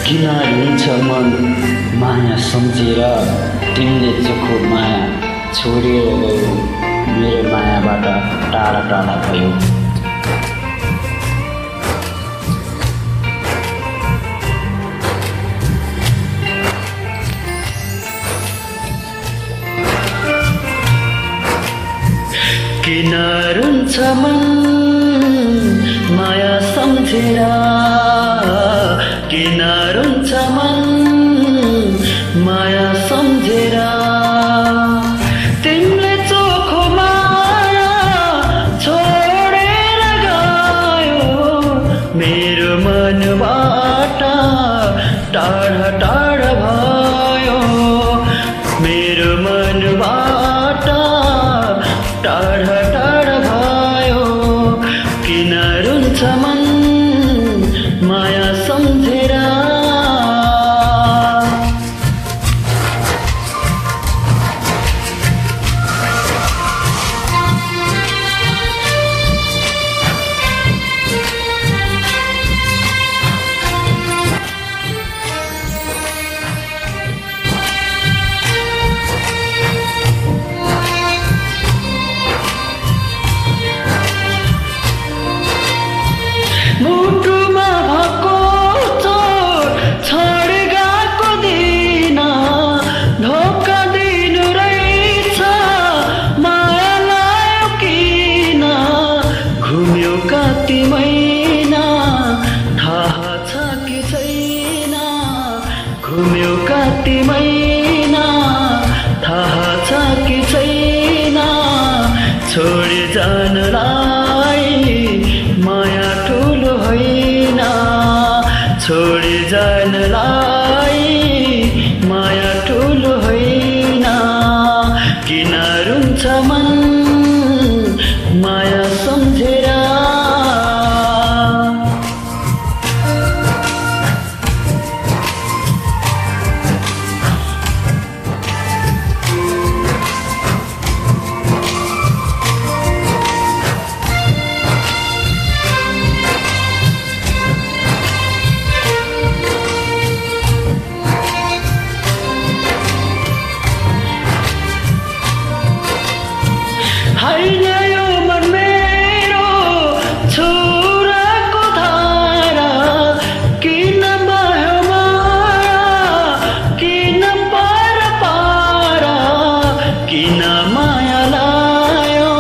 किन रुन्छ मन माया सम्झेर तिमीले चोखो माया छोडेर गयो मेरो मायाबाट टाढा टाढा भयो। किन रुन्छ मन माया सम्झेर किन रुन्छ मन माया सम्झेर तिमीले चोखो माया छोडेर गयो मेरो मनबाट टाढा टाढा भयो मेरो मनबाट टाढा टाढा भयो। किन रुन्छ मन माया सम्झेर मुटुमा भएको चोट छोडी गएको दिन धोका दिनु रहेछ माया लायो किन घुम्यो कति महिना थाहा छ कि छैन घुम्यो कति महिना थाहा छ कि छैन छोडी जानलाई माया ठुलो होइन छोडी जानलाई माया ठुलो होइन। किन रुन्छ मन माया सम्झेर होइन यो मन मेरो छोराको धारा किन भयो माया किन पर पारा किन माया लायो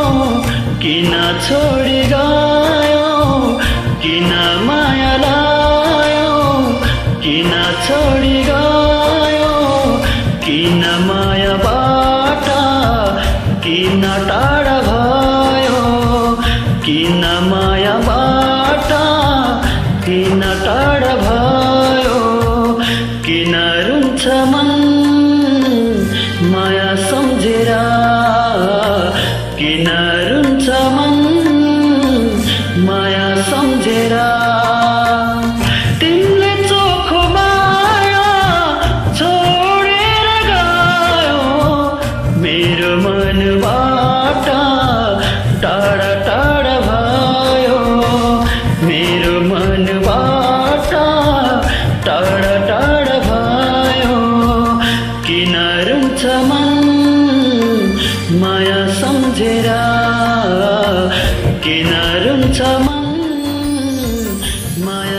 किन छोडी गयो किन माया लायो किन छोडी गयो किन मायाबाट किन टाढा भयो किन मायाबाट किन टाढा भयो। किन रुन्छ मन माया सम्झेर किन रुन्छ मन माया सम्झेर तिमीले चोखो माया छोडेर गयो मेरो मनबाट टाढा टाढा भयो मेरो मनबाट टाढा टाढा भयो। किन रुन्छ मन माया सम्झेर किन रुन्छ मन माया